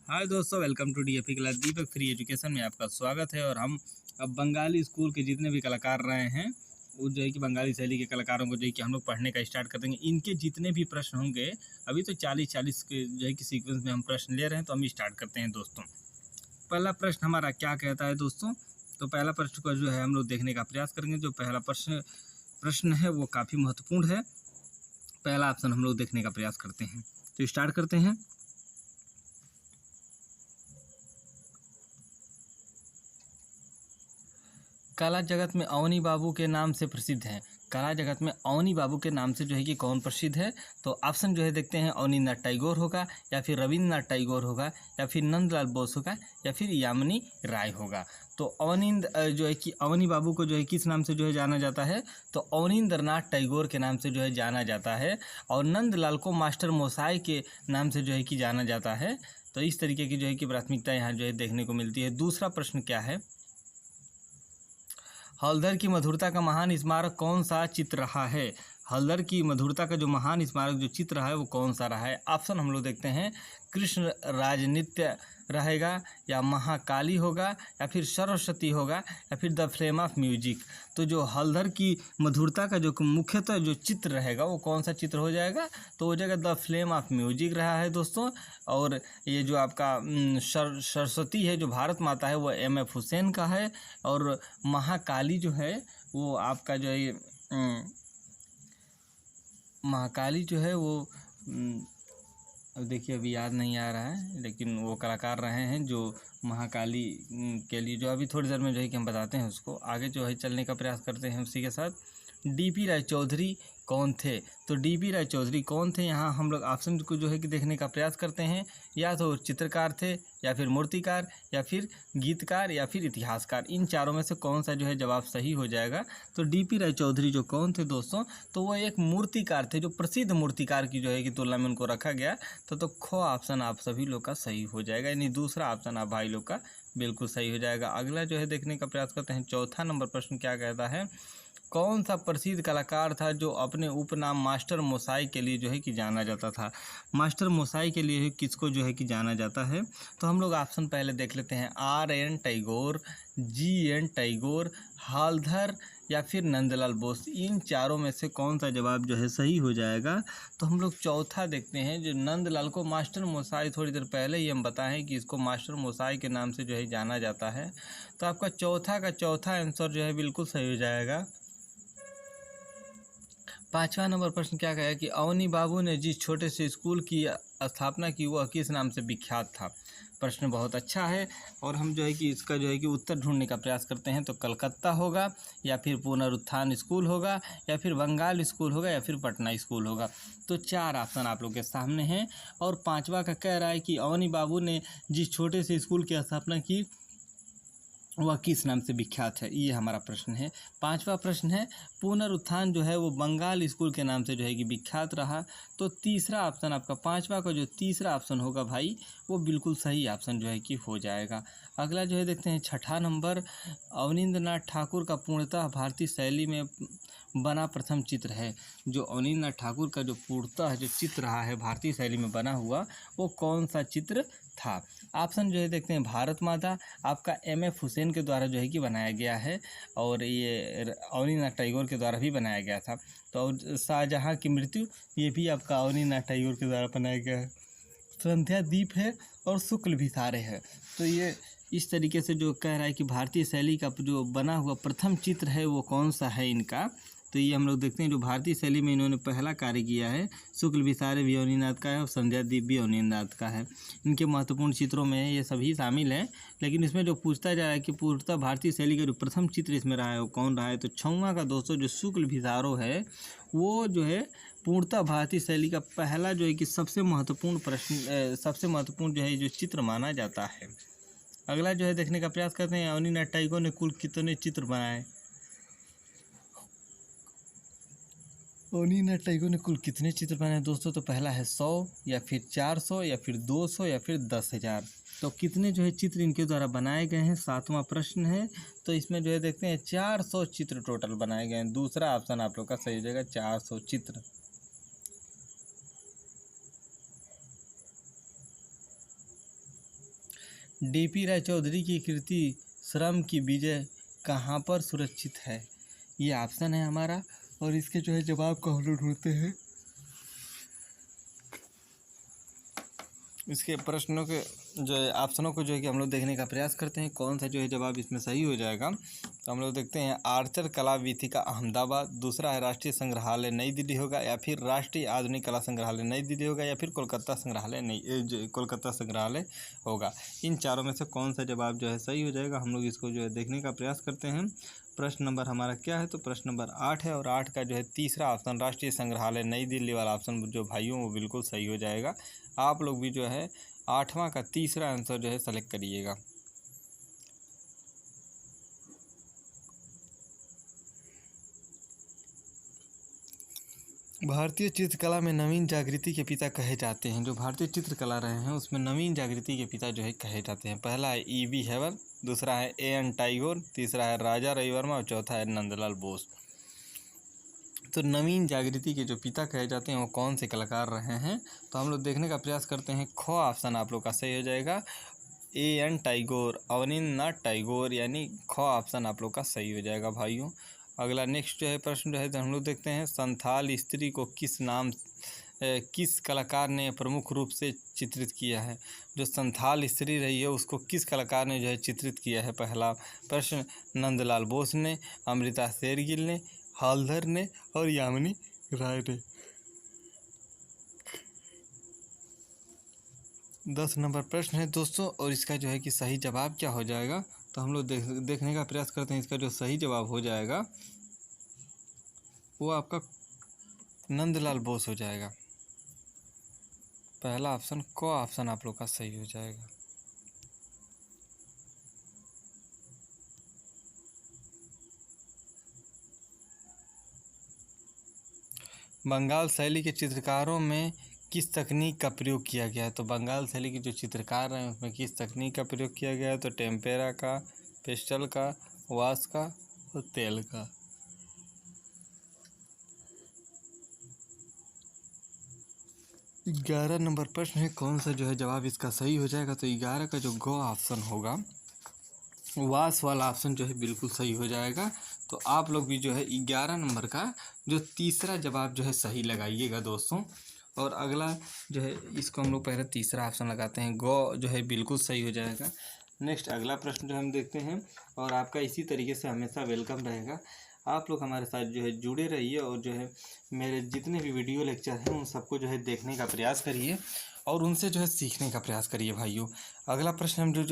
हाय दोस्तों, welcome to DFE class Deepak free education में आपका स्वागत है। और हम अब बंगाली स्कूल के जितने भी कलाकार रहे हैं वो जो है कि बंगाली शैली के कलाकारों को जो है कि हम लोग पढ़ने का स्टार्ट कर देंगे। इनके जितने भी प्रश्न होंगे, अभी तो 40 के जो है कि सीक्वेंस में हम प्रश्न ले रहे हैं, तो हम स्टार्ट करते हैं दोस्तों। पहला प्रश्न हमारा क्या कहता है दोस्तों? तो पहला प्रश्न को जो है हम लोग देखने का प्रयास करेंगे। जो पहला प्रश्न है वो काफ़ी महत्वपूर्ण है। पहला ऑप्शन हम लोग देखने का प्रयास करते हैं, तो स्टार्ट करते हैं। कला जगत में अवनी बाबू के नाम से प्रसिद्ध है। कला जगत में अवनी बाबू के नाम से जो है कि कौन प्रसिद्ध है? तो ऑप्शन जो है देखते हैं, अवनींद्रनाथ टैगोर होगा, या फिर रविंद्रनाथ टैगोर होगा, या फिर नंदलाल बोस होगा, या फिर यामिनी राय होगा। तो जो है कि अवनी बाबू को जो है किस नाम से जो है जाना जाता है? तो अवनींद्रनाथ टैगोर के नाम से जो है जाना जाता है। और नंदलाल को मास्टर मोसाई के नाम से जो है कि जाना जाता है। तो इस तरीके की जो है कि प्राथमिकता यहाँ जो है देखने को मिलती है। दूसरा प्रश्न क्या है? हल्दर की मधुरता का महान स्मारक कौन सा चित्र रहा है? हल्दर की मधुरता का जो महान स्मारक जो चित्र रहा है वो कौन सा रहा है? ऑप्शन हम लोग देखते हैं, कृष्ण राजनित्य रहेगा, या महाकाली होगा, या फिर सरस्वती होगा, या फिर द फ्लेम ऑफ म्यूजिक। तो जो हल्दर की मधुरता का जो मुख्यतः जो चित्र रहेगा वो कौन सा चित्र हो जाएगा? तो हो जाएगा द फ्लेम ऑफ म्यूजिक रहा है दोस्तों। और ये जो आपका सरस्वती है जो भारत माता है वो M.F. हुसैन का है। और महाकाली जो है वो आपका जो है महाकाली जो है वो अब देखिए अभी याद नहीं आ रहा है, लेकिन वो कलाकार रहे हैं जो महाकाली के लिए, जो अभी थोड़ी देर में जो है कि हम बताते हैं उसको। आगे जो है चलने का प्रयास करते हैं उसी के साथ। डीपी राय चौधरी कौन थे? तो डीपी राय चौधरी कौन थे, यहाँ हम लोग ऑप्शन को जो है कि देखने का प्रयास करते हैं। या तो चित्रकार थे, या फिर मूर्तिकार, या फिर गीतकार, या फिर इतिहासकार। इन चारों में से कौन सा जो है जवाब सही हो जाएगा? तो डीपी राय चौधरी जो कौन थे दोस्तों? तो वो एक मूर्तिकार थे, जो प्रसिद्ध मूर्तिकार की जो है कि तुलना में उनको रखा गया। तो ख ऑप्शन आप सभी लोग का सही हो जाएगा, यानी दूसरा ऑप्शन आप भाई लोग का बिल्कुल सही हो जाएगा। अगला जो है देखने का प्रयास करते हैं। चौथा नंबर प्रश्न क्या कहता है? कौन सा प्रसिद्ध कलाकार था जो अपने उपनाम मास्टर मोसाई के लिए जो है कि जाना जाता था? मास्टर मोसाई के लिए किसको जो है कि जाना जाता है? तो हम लोग ऑप्शन पहले देख लेते हैं। R.N. टैगोर, G.N. टैगोर, हल्दर, या फिर नंदलाल बोस। इन चारों में से कौन सा जवाब जो है सही हो जाएगा? तो हम लोग चौथा देखते हैं, जो नंदलाल को मास्टर मोसाई, थोड़ी देर पहले ही हम बताएं कि इसको मास्टर मोसाई के नाम से जो है जाना जाता है। तो आपका चौथा का चौथा आंसर जो है बिल्कुल सही हो जाएगा। पांचवा नंबर प्रश्न क्या कहा कि अवनी बाबू ने जिस छोटे से स्कूल की स्थापना की वह किस नाम से विख्यात था? प्रश्न बहुत अच्छा है, और हम जो है कि इसका जो है कि उत्तर ढूंढने का प्रयास करते हैं। तो कलकत्ता होगा, या फिर पुनरुत्थान स्कूल होगा, या फिर बंगाल स्कूल होगा, या फिर पटना स्कूल होगा। तो चार ऑप्शन आप लोग के सामने हैं। और पांचवा का कह रहा है कि अवनी बाबू ने जिस छोटे से स्कूल की स्थापना की वह किस नाम से विख्यात है, ये हमारा प्रश्न है। पांचवा प्रश्न है, पुनरुत्थान जो है वो बंगाल स्कूल के नाम से जो है कि विख्यात रहा। तो तीसरा ऑप्शन आपका पांचवा का जो तीसरा ऑप्शन होगा भाई, वो बिल्कुल सही ऑप्शन जो है कि हो जाएगा। अगला जो है देखते हैं छठा नंबर। अवनींद्रनाथ ठाकुर का पूर्णतः भारतीय शैली में बना प्रथम चित्र है। जो अवनींद्रनाथ ठाकुर का जो पूर्णतः जो चित्र रहा है भारतीय शैली में बना हुआ, वो कौन सा चित्र था? ऑप्शन जो है देखते हैं, भारत माता आपका M.F. हुसैन के द्वारा जो है कि बनाया गया है, और ये अवनींद्रनाथ टैगोर के द्वारा भी बनाया गया था। तो शाहजहाँ की मृत्यु, ये भी आपका अवनींद्रनाथ टैगोर के द्वारा बनाया गया है। संध्या दीप है, और शुक्ल भिसारे है। तो ये इस तरीके से जो कह रहा है कि भारतीय शैली का जो बना हुआ प्रथम चित्र है वो कौन सा है इनका? तो ये हम लोग देखते हैं, जो भारतीय शैली में इन्होंने पहला कार्य किया है, शुक्ल भिसारे भी अवनींद्रनाथ का है, और संध्या दीप भी अवनींद्रनाथ का है। इनके महत्वपूर्ण चित्रों में ये सभी शामिल हैं। लेकिन इसमें जो पूछता जा रहा है कि पूर्णतः भारतीय शैली का जो प्रथम चित्र इसमें रहा है वो कौन रहा है? तो छठवां का दोस्तों जो शुक्ल भिसारो है, वो जो है पूर्णतः भारतीय शैली का पहला जो है कि सबसे महत्वपूर्ण जो है जो चित्र माना जाता है। अगला जो है देखने का प्रयास करते हैं, अवनींद्रनाथ टैगोर ने कुल कितने चित्र बनाए? अवनींद्रनाथ टैगोर ने कुल कितने चित्र बनाए दोस्तों? तो पहला है 100, या फिर 400, या फिर 200, या फिर 10,000। तो कितने जो है चित्र इनके द्वारा बनाए गए हैं, सातवां प्रश्न है। तो इसमें जो है देखते हैं 400 चित्र टोटल बनाए गए हैं। दूसरा ऑप्शन आप लोग का सही हो जाएगा, 400 चित्र। डीपी राय चौधरी की कृति श्रम की विजय कहाँ पर सुरक्षित है? ये ऑप्शन है हमारा, और इसके जो है जवाब को हम लोग ढूंढते हैं। इसके प्रश्नों के जो है ऑप्शनों को जो है कि हम लोग देखने का प्रयास करते हैं, कौन सा जो है जवाब इसमें सही हो जाएगा। तो हम लोग देखते हैं, आर्चर कला वीथिका अहमदाबाद, दूसरा है राष्ट्रीय संग्रहालय नई दिल्ली होगा, या फिर राष्ट्रीय आधुनिक कला संग्रहालय नई दिल्ली होगा, या फिर कोलकाता संग्रहालय होगा। इन चारों में से कौन सा जवाब जो है सही हो जाएगा, हम लोग इसको जो है देखने का प्रयास करते हैं। प्रश्न नंबर हमारा क्या है, तो प्रश्न नंबर 8 है, और 8 का जो है तीसरा ऑप्शन राष्ट्रीय संग्रहालय नई दिल्ली वाला ऑप्शन जो भाइयों वो बिल्कुल सही हो जाएगा। आप लोग भी जो है 8वां का तीसरा आंसर जो है सेलेक्ट करिएगा। भारतीय चित्रकला में नवीन जागृति के पिता कहे जाते हैं। जो भारतीय चित्रकला रहे हैं उसमें नवीन जागृति के पिता जो है कहे जाते हैं। पहला है E.V. हेवन, दूसरा है A.N. टैगोर, तीसरा है राजा रविवर्मा और चौथा है नंदलाल बोस। तो नवीन जागृति के जो पिता कहे जाते हैं वो कौन से कलाकार रहे हैं, तो हम लोग देखने का प्रयास करते हैं। ख ऑप्शन आप लोग का सही हो जाएगा, A.N. टैगोर, अवनींद्रनाथ टैगोर, यानी ख ऑप्शन आप लोग का सही हो जाएगा भाइयों। अगला नेक्स्ट जो है प्रश्न जो है तो हम लोग देखते हैं, संथाल स्त्री को किस कलाकार ने प्रमुख रूप से चित्रित किया है। जो संथाल स्त्री रही है उसको किस कलाकार ने जो है चित्रित किया है। पहला प्रश्न नंदलाल बोस ने, अमृता शेरगिल ने, हालधर ने और यामिनी राय ने। 10 नंबर प्रश्न है दोस्तों, और इसका जो है कि सही जवाब क्या हो जाएगा, तो हम लोग देखने का प्रयास करते हैं। इसका जो सही जवाब हो जाएगा वो आपका नंदलाल बोस हो जाएगा। पहला ऑप्शन क ऑप्शन आप लोग का सही हो जाएगा। बंगाल शैली के चित्रकारों में किस तकनीक का प्रयोग किया गया है। तो बंगाल शैली के जो चित्रकार हैं उसमें किस तकनीक का प्रयोग किया गया है, तो टेम्पेरा का, पेस्टल का, वाश का और तेल का। 11 नंबर प्रश्न है, कौन सा जो है जवाब इसका सही हो जाएगा, तो 11 का जो ग ऑप्शन होगा, वाश वाला ऑप्शन जो है बिल्कुल सही हो जाएगा। तो आप लोग भी जो है 11 नंबर का जो तीसरा जवाब जो है सही लगाइएगा दोस्तों। और अगला जो है इसको हम लोग पहले तीसरा ऑप्शन लगाते हैं, ग जो है बिल्कुल सही हो जाएगा। नेक्स्ट अगला प्रश्न जो हम देखते हैं, और आपका इसी तरीके से हमेशा वेलकम रहेगा। आप लोग हमारे साथ जो है जुड़े रहिए, और जो है मेरे जितने भी वीडियो लेक्चर हैं उन सबको जो है देखने का प्रयास करिए और उनसे जो है सीखने का प्रयास करिए भाइयों। अगला प्रश्न हम जो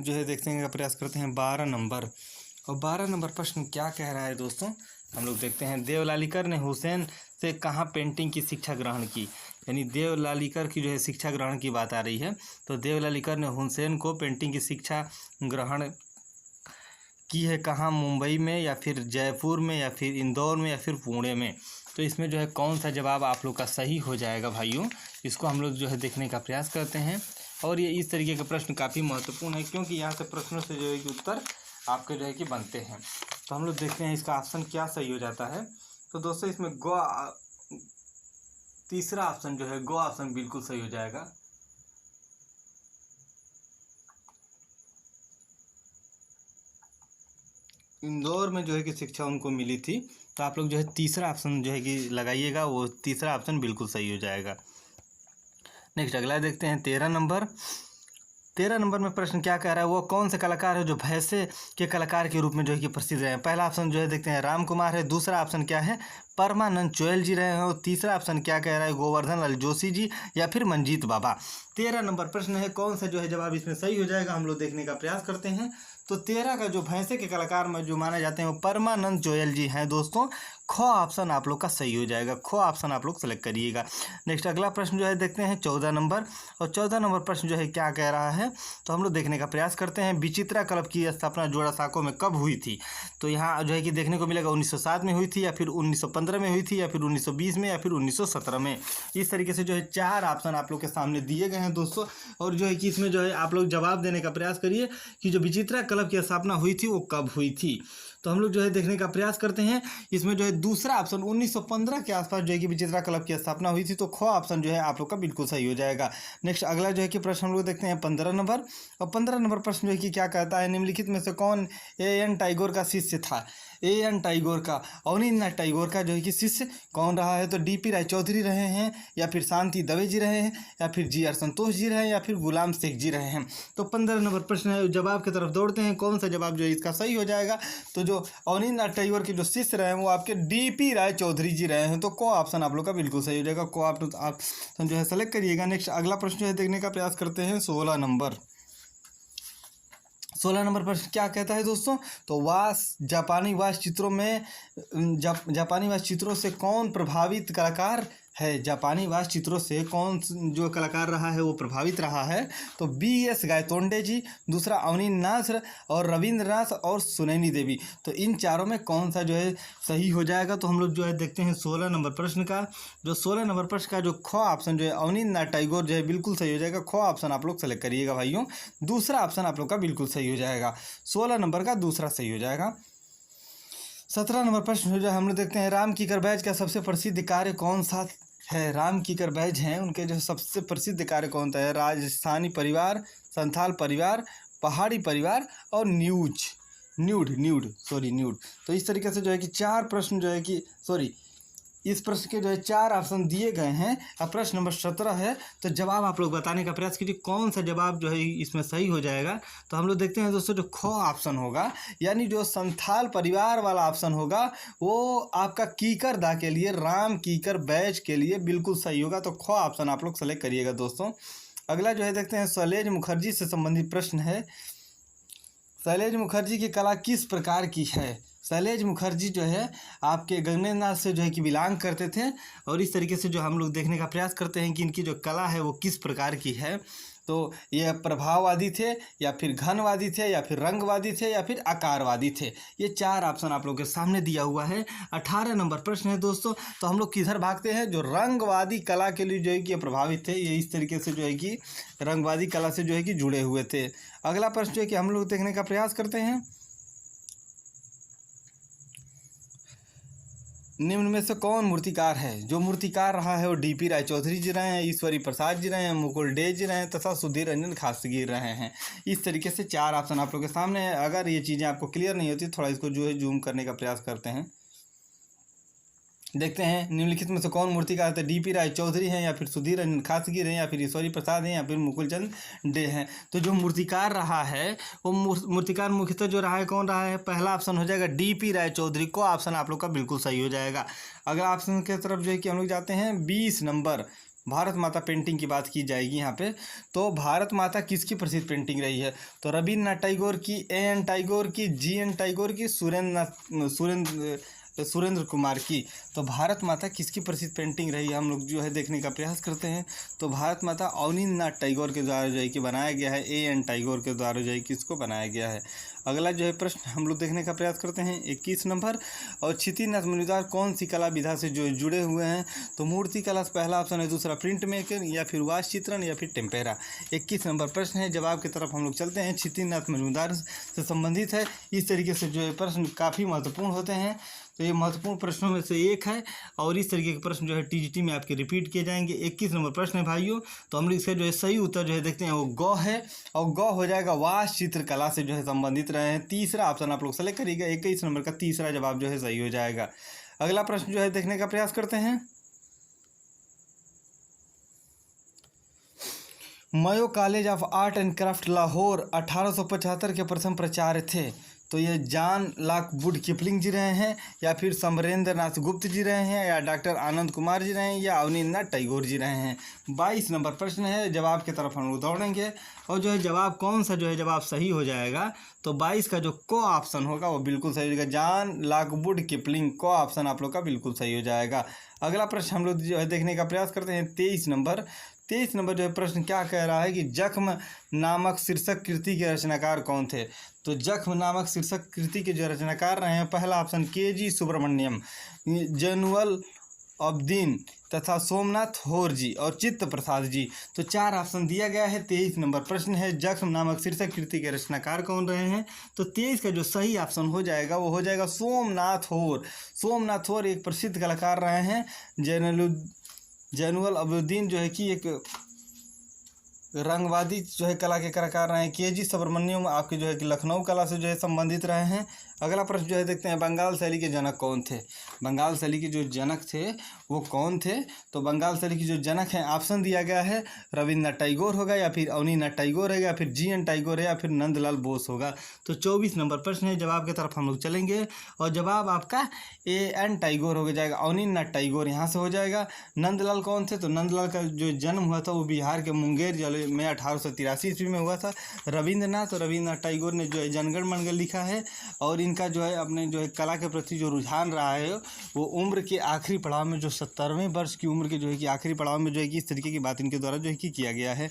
है देखने का प्रयास करते हैं 12 नंबर। और 12 नंबर प्रश्न क्या कह रहा है दोस्तों, हम लोग देखते हैं। देवलालीकर ने हुसैन से कहाँ पेंटिंग की शिक्षा ग्रहण की। यानी देवलालीकर की जो है शिक्षा ग्रहण की बात आ रही है। तो देवलालीकर ने हुसैन को पेंटिंग की शिक्षा ग्रहण की है कहाँ, मुंबई में या फिर जयपुर में या फिर इंदौर में या फिर पुणे में। तो इसमें जो है कौन सा जवाब आप लोग का सही हो जाएगा भाइयों, इसको हम लोग जो है देखने का प्रयास करते हैं। और ये इस तरीके के प्रश्न काफ़ी महत्वपूर्ण है, क्योंकि यहाँ से प्रश्नों से जो है कि उत्तर आपके जो है कि बनते हैं। तो हम लोग देखते हैं इसका ऑप्शन क्या सही हो जाता है। तो दोस्तों इसमें तीसरा ऑप्शन जो है ग ऑप्शन बिल्कुल सही हो जाएगा। इंदौर में जो है कि शिक्षा उनको मिली थी। तो आप लोग जो है तीसरा ऑप्शन जो है कि लगाइएगा, वो तीसरा ऑप्शन बिल्कुल सही हो जाएगा। नेक्स्ट अगला देखते हैं 13 नंबर। 13 नंबर में प्रश्न क्या कह रहा है, वो कौन से कलाकार है जो भैंसे के कलाकार के रूप में जो है कि प्रसिद्ध रहे हैं। पहला ऑप्शन जो है देखते हैं राम कुमार है, दूसरा ऑप्शन क्या है परमानंद चोयल जी रहे हैं, और तीसरा ऑप्शन क्या कह रहा है गोवर्धन लाल जोशी जी या फिर मंजीत बाबा। 13 नंबर प्रश्न है, कौन सा जो है जवाब इसमें सही हो जाएगा, हम लोग देखने का प्रयास करते हैं। तो 13 का जो भैंसे के कलाकार में जो माने जाते हैं वो परमानंद चोयल जी हैं दोस्तों। ख ऑप्शन आप लोग का सही हो जाएगा, ख ऑप्शन आप लोग सेलेक्ट करिएगा। नेक्स्ट अगला प्रश्न जो है देखते हैं 14 नंबर। और 14 नंबर प्रश्न जो है क्या कह रहा है, तो हम लोग देखने का प्रयास करते हैं। विचित्रा क्लब की स्थापना जोड़ासांको में कब हुई थी। तो यहाँ जो है कि देखने को मिलेगा 1907 में हुई थी, या फिर 1915 में हुई थी, या फिर 1920 में, या फिर 1917 में। इस तरीके से जो है 4 ऑप्शन आप लोग के सामने दिए गए हैं दोस्तों। और जो है कि इसमें जो है आप लोग जवाब देने का प्रयास करिए कि जो विचित्रा क्लब की स्थापना हुई थी वो कब हुई थी। तो हम लोग जो है देखने का प्रयास करते हैं। इसमें जो है दूसरा ऑप्शन 1915 के आसपास जो है कि विचित्रा क्लब की स्थापना हुई थी, तो ख ऑप्शन जो है आप लोग का बिल्कुल सही हो जाएगा। नेक्स्ट अगला जो है कि प्रश्न हम लोग देखते हैं 15 नंबर। और 15 नंबर प्रश्न जो है कि क्या कहता है, निम्नलिखित में से कौन एएन टैगोर का शिष्य था। एएन टैगोर का, अवनींद्रनाथ टैगोर का जो है कि शिष्य कौन रहा है, तो डीपी राय चौधरी रहे हैं, या फिर शांति दवे जी रहे हैं, या फिर जी आर संतोष जी रहे हैं, या फिर गुलाम शेख जी रहे हैं। तो 15 नंबर प्रश्न है, जवाब की तरफ दौड़ते हैं, कौन सा जवाब जो है इसका सही हो जाएगा। तो जो अवनींद्रनाथ टैगोर के जो शिष्य रहे हैं वो आपके डीपी राय चौधरी जी रहे हैं। तो को ऑप्शन आप लोग का बिल्कुल सही हो जाएगा, को ऑप्शन जो है सेलेक्ट करिएगा। नेक्स्ट अगला प्रश्न जो है देखने का प्रयास करते हैं 16 नंबर। 16 नंबर प्रश्न क्या कहता है दोस्तों, तो जापानी वास्तु चित्रों में जापानी वास्तु चित्रों से कौन प्रभावित कलाकार है। जापानी वास्तु चित्रों से कौन जो कलाकार रहा है वो प्रभावित रहा है, तो BS गायतोंडे जी, दूसरा अवनीनाथ और रविंद्रनाथ और सुनैनी देवी। तो इन चारों में कौन सा जो है सही हो जाएगा। तो हम लोग जो है देखते हैं 16 नंबर प्रश्न का। जो 16 नंबर प्रश्न का जो ख ऑप्शन जो है अवनींद्रनाथ टैगोर जो है बिल्कुल सही हो जाएगा। ख ऑप्शन आप लोग सेलेक्ट करिएगा भाइयों, दूसरा ऑप्शन आप लोग का बिल्कुल सही हो जाएगा। 16 नंबर का दूसरा सही हो जाएगा। 17 नंबर प्रश्न जो हम लोग देखते हैं, राम किकर बैज का सबसे प्रसिद्ध कार्य कौन सा है। राम किकर बैज हैं, उनके जो सबसे प्रसिद्ध कार्य कौन सा है। राजस्थानी परिवार, संथाल परिवार, पहाड़ी परिवार और न्यूड। तो इस तरीके से जो है कि चार प्रश्न जो है कि इस प्रश्न के जो है चार ऑप्शन दिए गए हैं। अब प्रश्न नंबर 17 है, तो जवाब आप लोग बताने का प्रयास कीजिए, कौन सा जवाब जो है इसमें सही हो जाएगा। तो हम लोग देखते हैं दोस्तों, जो ख ऑप्शन होगा यानी जो संथाल परिवार वाला ऑप्शन होगा वो आपका कीकर दा के लिए, राम कीकर बैज के लिए बिल्कुल सही होगा। तो ख ऑप्शन आप लोग सेलेक्ट करिएगा दोस्तों। अगला जो है देखते हैं, शैलेज मुखर्जी से संबंधित प्रश्न है। शैलेज मुखर्जी की कला किस प्रकार की है। शैलेज मुखर्जी जो है आपके गगनेन्द्रनाथ से जो है कि बिलोंग करते थे, और इस तरीके से जो हम लोग देखने का प्रयास करते हैं कि इनकी जो कला है वो किस प्रकार की है। तो ये प्रभाववादी थे, या फिर घनवादी थे, या फिर रंगवादी थे, या फिर आकारवादी थे। ये चार ऑप्शन आप लोगों के सामने दिया हुआ है। 18 नंबर प्रश्न है दोस्तों। तो हम लोग किधर भागते हैं, जो रंगवादी कला के लिए जो है कि ये प्रभावित थे, ये इस तरीके से जो है कि रंगवादी कला से जो है कि जुड़े हुए थे। अगला प्रश्न जो है कि हम लोग देखने का प्रयास करते हैं, निम्न में से कौन मूर्तिकार है। जो मूर्तिकार रहा है वो डीपी राय चौधरी जी रहे हैं, ईश्वरी प्रसाद जी रहे हैं, मुकुल डे जी रहे हैं, तथा सुधीर रंजन खासगी रहे हैं। इस तरीके से चार ऑप्शन आप लोग के सामने है। अगर ये चीज़ें आपको क्लियर नहीं होती, थोड़ा इसको जो है जूम करने का प्रयास करते हैं। देखते हैं निम्नलिखित में से कौन मूर्तिकार थे। डीपी राय चौधरी हैं, या फिर सुधीर रंजन खासगी हैं, या फिर ईश्वरी प्रसाद हैं, या फिर मुकुल चंद डे हैं। तो जो मूर्तिकार रहा है वो मूर्तिकार मुख्यतः जो रहा है कौन रहा है, पहला ऑप्शन हो जाएगा डीपी राय चौधरी। को ऑप्शन आप लोग का बिल्कुल सही हो जाएगा। अगला ऑप्शन की तरफ जो है कि हम लोग जाते हैं 20 नंबर। भारत माता पेंटिंग की बात की जाएगी यहाँ पे। तो भारत माता किसकी प्रसिद्ध पेंटिंग रही है, तो रविन्द्रनाथ टैगोर की, एएन टैगोर की, जीएन टैगोर की, सुरेंद्र कुमार की। तो भारत माता किसकी प्रसिद्ध पेंटिंग रही है, हम लोग जो है देखने का प्रयास करते हैं। तो भारत माता अवनींद्रनाथ टैगोर के द्वारा जो है कि बनाया गया है, एएन टैगोर के द्वारा जो है कि इसको बनाया गया है। अगला जो है प्रश्न हम लोग देखने का प्रयास करते हैं 21 नंबर। और क्षितिनाथ मजूमदार कौन सी कला विधा से जो जुड़े हुए हैं, तो मूर्ति कला पहला ऑप्शन है, दूसरा प्रिंट मेकर, या फिर वास्तु चित्रण, या फिर टेम्पेरा। 21 नंबर प्रश्न है, जवाब की तरफ हम लोग चलते हैं। क्षितिनाथ मजूमदार से संबंधित है। इस तरीके से जो है प्रश्न काफ़ी महत्वपूर्ण होते हैं। तो ये महत्वपूर्ण प्रश्नों में से एक है, और इस तरीके के प्रश्न जो है टीजीटी में आपके रिपीट किए जाएंगे। 21 नंबर प्रश्न है भाइयों। तो हम लोग इसका जो है सही उत्तर जो है देखते हैं वो ग है, और ग हो जाएगा वास्तु चित्रकला से जो है संबंधित रहे हैं। तीसरा ऑप्शन आप लोग सेलेक्ट करिएगा, 21 नंबर का तीसरा जवाब जो है सही हो जाएगा। अगला प्रश्न जो है देखने का प्रयास करते हैं, Mayo College of Art and Craft Lahore 1875 के प्रथम प्राचार्य थे। तो ये जॉन लॉकवुड किपलिंग जी रहे हैं, या फिर समरेंद्र नाथ गुप्त जी रहे हैं, या डॉक्टर आनंद कुमार जी रहे हैं, या अवनींद्रनाथ टैगोर जी रहे हैं। 22 नंबर प्रश्न है, जवाब की तरफ हम लोग दौड़ेंगे, और जो है जवाब कौन सा जो है जवाब सही हो जाएगा। तो 22 का जो को ऑप्शन होगा वो बिल्कुल सही हो जाएगा, जॉन लॉकवुड किपलिंग। को ऑप्शन आप लोग का बिल्कुल सही हो जाएगा। अगला प्रश्न हम लोग जो है देखने का प्रयास करते हैं 23 नंबर। 23 नंबर जो है प्रश्न क्या कह रहा है कि जख्म नामक शीर्षक कृति के रचनाकार कौन थे। तो जख्म नामक शीर्षक कृति के जो रचनाकार रहे हैं, पहला ऑप्शन KG सुब्रमण्यम, जैनुअल अब्दीन, तथा सोमनाथ होर जी और चित्त प्रसाद जी। तो 4 ऑप्शन दिया गया है। 23 नंबर प्रश्न है, जख्म नामक शीर्षक कृति के रचनाकार कौन रहे हैं? तो 23 का जो सही ऑप्शन हो जाएगा वो हो जाएगा सोमनाथ होर। सोमनाथ होर एक प्रसिद्ध कलाकार रहे हैं। जैनुल अबदीन जो है कि एक रंगवादी जो है कला के कलाकार रहे हैं। के.जी. सुब्रमण्यम आपके जो है कि लखनऊ कला से जो है संबंधित रहे हैं। अगला प्रश्न जो है देखते हैं, बंगाल शैली के जनक कौन थे? बंगाल शैली के जो जनक थे वो कौन थे? तो बंगाल शैली के जो जनक हैं, ऑप्शन दिया गया है, रविन्द्रनाथ टैगोर होगा, या फिर अवनीनाथ टैगोर है, या फिर जी.एन. टैगोर है, या फिर नंदलाल बोस होगा। तो 24 नंबर प्रश्न है, जवाब की तरफ हम लोग चलेंगे और जवाब आपका ए.एन. टैगोर हो जाएगा। अवनीनाथ टैगोर यहाँ से हो जाएगा। नंदलाल कौन थे? तो नंदलाल का जो जन्म हुआ था वो बिहार के मुंगेर जिले में 1883 ईस्वी में हुआ था। रविन्द्रनाथ टैगोर ने जो है जनगण मनगढ़ लिखा है। और इनका जो है अपने जो है कला के प्रति जो रुझान रहा है वो उम्र के आखिरी पड़ाव में, जो 70वें वर्ष की उम्र के जो है कि आखिरी पड़ाव में जो है कि इस तरीके की बात इनके द्वारा जो है कि किया गया है।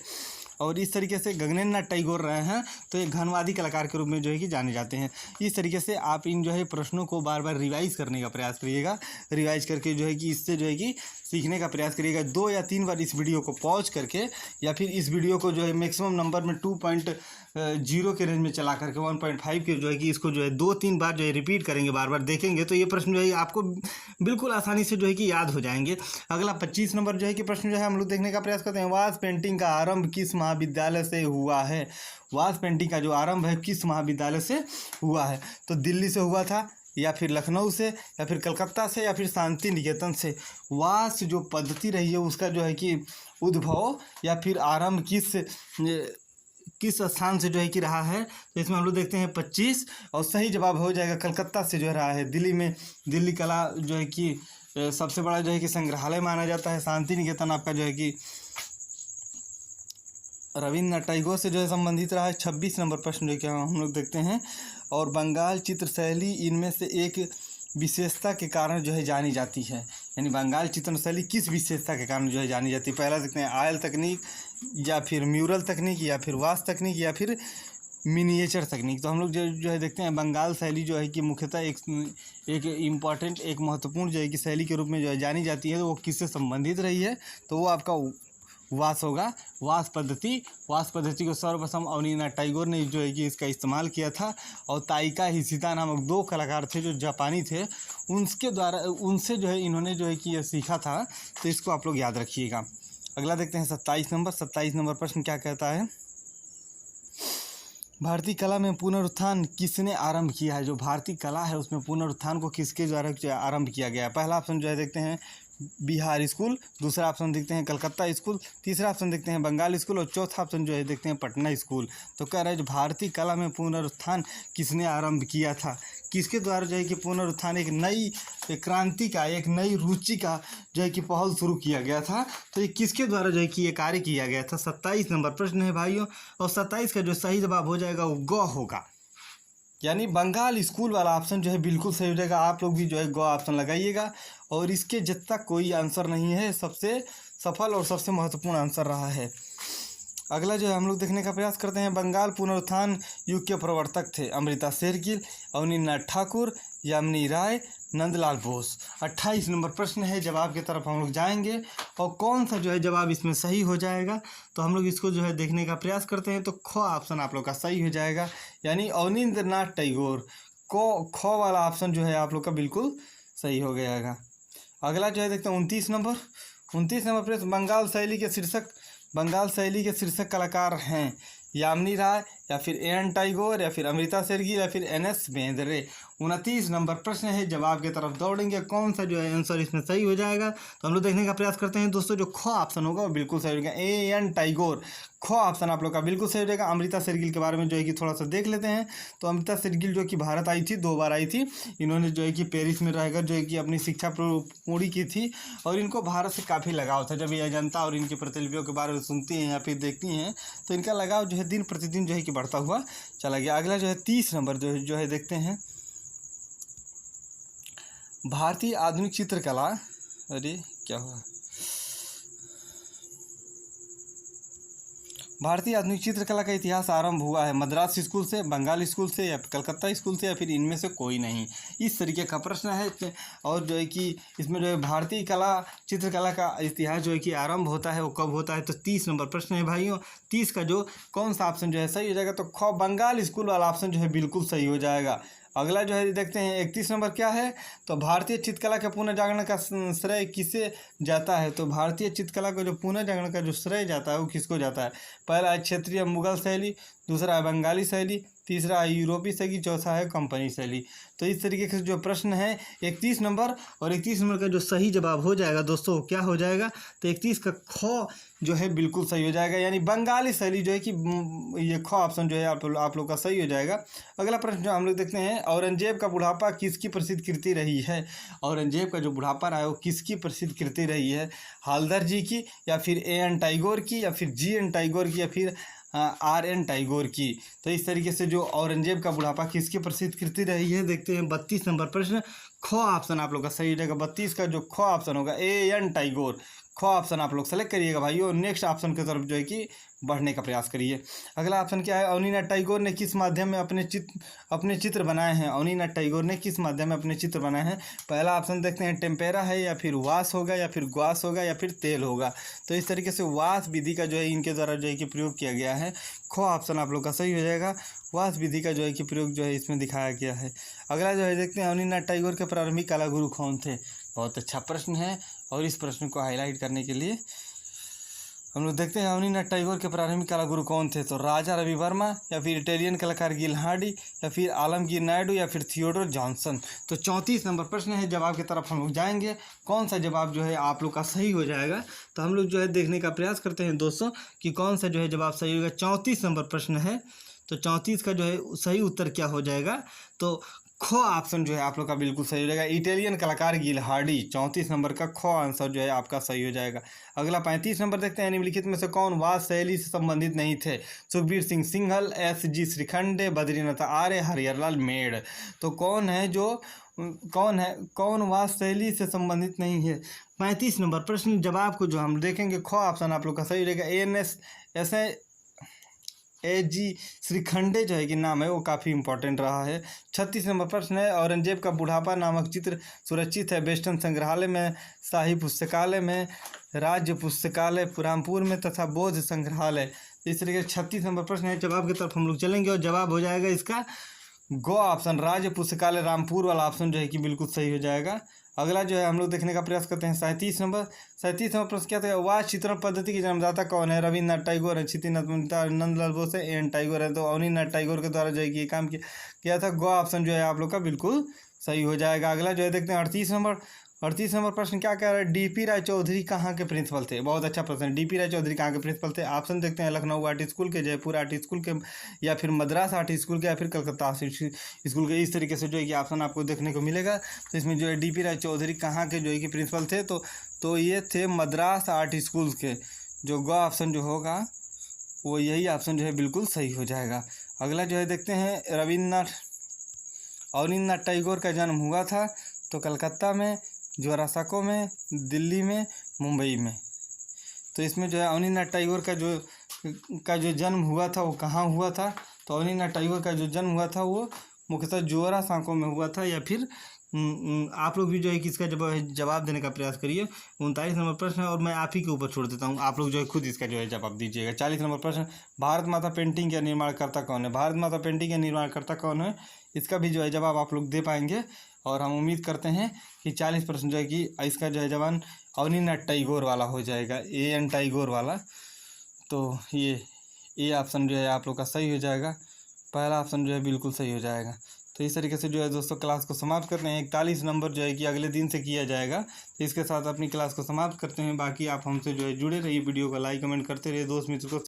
और इस तरीके से गगनेन्द्रनाथ टैगोर रहे हैं तो एक घनवादी कलाकार के रूप में जो है कि जाने जाते हैं। इस तरीके से आप इन जो है प्रश्नों को बार बार रिवाइज करने का प्रयास करिएगा। रिवाइज करके जो है कि इससे जो है कि सीखने का प्रयास करिएगा। 2 या 3 बार इस वीडियो को पॉज करके, या फिर इस वीडियो को जो है मैक्सिमम नंबर में 2.0 के रेंज में चला करके 1.5 के जो है कि इसको जो है 2-3 बार जो है रिपीट करेंगे, बार बार देखेंगे तो ये प्रश्न जो है आपको बिल्कुल आसानी से जो है कि याद हो जाएंगे। अगला 25 नंबर जो है कि प्रश्न जो है हम लोग देखने का प्रयास करते हैं, वास पेंटिंग का आरंभ किस महाविद्यालय से हुआ है? वास पेंटिंग का जो आरंभ है किस महाविद्यालय से हुआ है? तो दिल्ली से हुआ था, या फिर लखनऊ से, या फिर कलकत्ता से, या फिर शांति निकेतन से। वास जो पद्धति रही है उसका जो है कि उद्भव या फिर आरंभ किस स्थान से जो है कि रहा है? तो इसमें हम लोग देखते हैं 25, और सही जवाब हो जाएगा कलकत्ता से जो है रहा है। दिल्ली में दिल्ली कला जो है कि सबसे बड़ा जो है कि संग्रहालय माना जाता है। शांति निकेतन आपका जो है कि रविन्द्रनाथ टैगोर से जो है संबंधित रहा है। 26 नंबर प्रश्न जो कि हम लोग देखते हैं, और बंगाल चित्र शैली इनमें से एक विशेषता के कारण जो है जानी जाती है। यानी बंगाल चित्र शैली किस विशेषता के कारण जो है जानी जाती है? पहला देखते हैं आयल तकनीक, या फिर म्यूरल तकनीक, या फिर वास तकनीक, या फिर मिनिएचर तकनीक। तो हम लोग जो है देखते हैं बंगाल शैली जो है कि मुख्यतः एक इम्पॉर्टेंट, एक महत्वपूर्ण जो है कि शैली के रूप में जो है जानी जाती है। तो वो किससे संबंधित रही है? तो वो आपका वास होगा। वास पद्धति को सर्वप्रथम अवनीनाथ टैगोर ने जो है कि इसका इस्तेमाल किया था। और ताइका हिसिता नामक 2 कलाकार थे जो जापानी थे, उनसे जो है इन्होंने जो है कि यह सीखा था। तो इसको आप लोग याद रखिएगा। अगला देखते हैं 27 नंबर प्रश्न क्या कहता है, भारतीय कला में पुनरुत्थान किसने आरंभ किया है? जो भारतीय कला है उसमें पुनरुत्थान को किसके द्वारा आरंभ किया गया? पहला ऑप्शन जो है देखते हैं बिहार स्कूल, दूसरा ऑप्शन देखते हैं कलकत्ता स्कूल, तीसरा ऑप्शन देखते हैं बंगाल स्कूल, और चौथा ऑप्शन जो है देखते हैं पटना स्कूल। तो कह रहा है जो भारतीय कला में पुनरुत्थान किसने आरंभ किया था? किसके द्वारा जो है कि पुनरुत्थान, एक नई क्रांति का, एक नई रुचि का जो है कि पहल शुरू किया गया था। तो ये किसके द्वारा जो है कि ये कार्य किया गया था? 27 नंबर प्रश्न है भाइयों, और 27 का जो सही जवाब हो जाएगा वो ग होगा। यानी बंगाल स्कूल वाला ऑप्शन जो है बिल्कुल सही हो जाएगा। आप लोग भी जो है ग ऑप्शन लगाइएगा। और इसके जब तक कोई आंसर नहीं है, सबसे सफल और सबसे महत्वपूर्ण आंसर रहा है। अगला जो है हम लोग देखने का प्रयास करते हैं, बंगाल पुनरुत्थान युग के प्रवर्तक थे अमृता शेरगिल, अवनीनाथ ठाकुर, यामिनी राय, नंदलाल बोस। 28 नंबर प्रश्न है, जवाब की तरफ हम लोग जाएंगे और कौन सा जो है जवाब इसमें सही हो जाएगा तो हम लोग इसको जो है देखने का प्रयास करते हैं। तो ख ऑप्शन आप लोग का सही हो जाएगा, यानी अवनींद्रनाथ टैगोर। ख वाला ऑप्शन जो है आप लोग का बिल्कुल सही हो गया। अगला जो है देखते हैं 29 नंबर प्रश्न, बंगाल शैली के शीर्षक कलाकार हैं यामिनी राय, या फिर ए.एन. टैगोर, या फिर अमृता शेरगिल, या फिर एन.एस. बेंद्रे। 29 नंबर प्रश्न है, जवाब की तरफ दौड़ेंगे, कौन सा जो है आंसर इसमें सही हो जाएगा तो हम लोग देखने का प्रयास करते हैं। दोस्तों जो ख ऑप्शन होगा वो बिल्कुल सही होगा, ए.एन. टैगोर। ख ऑप्शन आप लोग का बिल्कुल सही हो जाएगा। अमृता शेरगिल के बारे में जो है कि थोड़ा सा देख लेते हैं। तो अमृता शेरगिल जो कि भारत आई थी, 2 बार आई थी। इन्होंने जो है कि पेरिस में रहकर जो है कि अपनी शिक्षा पूरी की थी, और इनको भारत से काफ़ी लगाव था। जब ये जनता और इनकी प्रतिलिपियों के बारे में सुनती हैं या फिर देखती हैं तो इनका लगाव जो है दिन प्रतिदिन जो है कि बढ़ता हुआ चला गया। अगला जो है 30 नंबर जो है देखते हैं, भारतीय आधुनिक चित्रकला, अरे क्या हुआ, भारतीय आधुनिक चित्रकला का इतिहास आरंभ हुआ है मद्रास स्कूल से, बंगाल स्कूल से, या कलकत्ता स्कूल से, या फिर इनमें से कोई नहीं। इस तरीके का प्रश्न है। और जो है कि इसमें जो है भारतीय चित्रकला का इतिहास जो है कि आरंभ होता है वो कब होता है, तो 30 नंबर प्रश्न है भाइयों। 30 का जो कौन सा ऑप्शन जो है सही हो जाएगा, तो ख बंगाल स्कूल वाला ऑप्शन जो है बिल्कुल सही हो जाएगा। अगला जो है देखते हैं 31 नंबर क्या है, तो भारतीय चित्रकला के पुनर्जागरण का श्रेय किसे जाता है। तो भारतीय चित्रकला को जो पुनर्जागरण का जो श्रेय जाता है वो किसको जाता है। पहला है क्षेत्रीय मुगल शैली, दूसरा है बंगाली शैली, तीसरा है यूरोपीय शैली, चौथा है कंपनी शैली। तो इस तरीके से जो प्रश्न है 31 नंबर, और 31 नंबर का जो सही जवाब हो जाएगा दोस्तों क्या हो जाएगा, तो 31 का ख जो है बिल्कुल सही हो जाएगा, यानी बंगाली शैली जो है कि ये ख ऑप्शन जो है आप लोग का सही हो जाएगा। अगला प्रश्न जो हम लोग देखते हैं, औरंगजेब का बुढ़ापा किसकी प्रसिद्ध कृति रही है। औरंगजेब का जो बुढ़ापा रहा है वो किसकी प्रसिद्ध कृति रही है, हलदर जी की, या फिर A.N. टैगोर की, या फिर G.N. टैगोर की, या फिर R.N. टैगोर की। तो इस तरीके से जो औरंगजेब का बुढ़ापा किसकी प्रसिद्ध कृति रही है, देखते हैं 32 नंबर प्रश्न। ख ऑप्शन आप लोग का सही हो जाएगा। 32 का जो ख ऑप्शन होगा A.N. टैगोर, ख ऑप्शन आप लोग सेलेक्ट करिएगा भाइयों। नेक्स्ट ऑप्शन की तरफ जो है कि बढ़ने का प्रयास करिए। अगला ऑप्शन क्या है, अवनीनाथ टैगोर ने किस माध्यम में अपने चित्र बनाए हैं। अवनीनाथ टैगोर ने किस माध्यम में अपने चित्र बनाए हैं। पहला ऑप्शन देखते हैं टेम्पेरा है, या फिर वाश होगा, या फिर ग्वास होगा, या फिर तेल होगा। तो इस तरीके से वाश विधि का जो है इनके द्वारा जो है कि प्रयोग किया गया है। ख ऑप्शन आप लोग का सही हो जाएगा। वाश विधि का जो है कि प्रयोग जो है इसमें दिखाया गया है। अगला जो है देखते हैं, अवनीनाथ टैगोर के प्रारंभिक कला गुरु कौन थे। बहुत अच्छा प्रश्न है, और इस प्रश्न को हाईलाइट करने के लिए हम लोग देखते हैं अवनीनाथ टैगोर के प्रारंभिक कला गुरु कौन थे। तो राजा रवि वर्मा, या फिर इटालियन कलाकार गिल्हार्डी, या फिर आलमगीर नायडू, या फिर थियोडोर जॉनसन। तो 34 नंबर प्रश्न है, जवाब की तरफ हम लोग जाएंगे। कौन सा जवाब जो है आप लोग का सही हो जाएगा, तो हम लोग जो है देखने का प्रयास करते हैं दोस्तों कि कौन सा जो है जवाब सही होगा। 34 नंबर प्रश्न है, तो 34 का जो है सही उत्तर क्या हो जाएगा, तो ख ऑप्शन जो है आप लोग का बिल्कुल सही हो जाएगा। इटालियन कलाकार गिल्हार्डी, 34 नंबर का ख आंसर जो है आपका सही हो जाएगा। अगला 35 नंबर देखते हैं, निम्नलिखित में से कौन वाद शैली से संबंधित नहीं थे। सुखबीर सिंह सिंघल, S.G. श्रीखंडे, बद्रीनाथ आर्य, हरिहरलाल मेड़। तो कौन वाद शैली से संबंधित नहीं है। 35 नंबर प्रश्न जवाब को जो हम देखेंगे, ख ऑप्शन आप लोग का सही रहेगा। A.G. श्रीखंडे जो है कि नाम है वो काफ़ी इंपॉर्टेंट रहा है। 36 नंबर प्रश्न है, औरंगजेब का बुढ़ापा नामक चित्र सुरक्षित है वेस्टर्न संग्रहालय में, शाही पुस्तकालय में, राज्य पुस्तकालय रामपुर में, तथा बौद्ध संग्रहालय। इस तरीके से 36 नंबर प्रश्न है। जवाब की तरफ हम लोग चलेंगे, और जवाब हो जाएगा इसका गो ऑप्शन, राज्य पुस्तकालय रामपुर वाला ऑप्शन जो है कि बिल्कुल सही हो जाएगा। अगला जो है हम लोग देखने का प्रयास करते हैं 37 नंबर प्रश्न क्या था, वाद चित्रण पद्धति के जन्मदाता कौन है। रविन्द्रनाथ टैगोर है, क्षितिनाथ नंदलाल बोस है, A.N. टैगोर है। तो अवनीनाथ टैगोर के द्वारा जो है कि ये काम किया था। गो ऑप्शन जो है आप लोग का बिल्कुल सही हो जाएगा। अगला जो है देखते हैं 38 नंबर प्रश्न क्या कह रहा है, D.P. राय चौधरी कहाँ के प्रिंसिपल थे। बहुत अच्छा प्रश्न है, D.P. राय चौधरी कहाँ के प्रिंसिपल थे। ऑप्शन देखते हैं, लखनऊ आर्ट स्कूल के, जयपुर आर्ट स्कूल के, या फिर मद्रास आर्ट स्कूल के, या फिर कलकत्ता स्कूल के। इस तरीके से जो है कि ऑप्शन आपको देखने को मिलेगा। तो इसमें जो है D.P. राय चौधरी कहाँ के जो है कि प्रिंसिपल थे, तो ये थे मद्रास आर्ट स्कूल के। जो ग ऑप्शन जो होगा वो यही ऑप्शन जो है बिल्कुल सही हो जाएगा। अगला जो है देखते हैं, अवनीनाथ टैगोर का जन्म हुआ था तो कलकत्ता में, जोरासाको में, दिल्ली में, मुंबई में। तो इसमें जो है अवनीनाथ टैगोर का जो जन्म हुआ था वो कहाँ हुआ था। तो अवनीनाथ टैगोर का जो जन्म हुआ था वो मुख्यतः जोरासाको में हुआ था, या फिर आप लोग भी जो है कि इसका जवाब देने का प्रयास करिए। 39 नंबर प्रश्न है, और मैं आप ही के ऊपर छोड़ देता हूँ, आप लोग जो है खुद इसका जो है जवाब दीजिएगा। 40 नंबर प्रश्न, भारत माता पेंटिंग का निर्माणकर्ता कौन है। भारत माता पेंटिंग का निर्माणकर्ता कौन है, इसका भी जो है जवाब आप लोग दे पाएंगे, और हम उम्मीद करते हैं कि 40 प्रश्न जो है कि इसका जो है जवाब अवनीनाथ टैगोर वाला हो जाएगा, A.N. टैगोर वाला। तो ये ऑप्शन जो है आप लोग का सही हो जाएगा। पहला ऑप्शन जो है बिल्कुल सही हो जाएगा। तो इस तरीके से जो है दोस्तों क्लास को समाप्त करते हैं। 41 नंबर जो है कि अगले दिन से किया जाएगा। तो इसके साथ अपनी क्लास को समाप्त करते हैं। बाकी आप हमसे जो है जुड़े रहिए, वीडियो को लाइक कमेंट करते रहिए, दोस्त मित्र को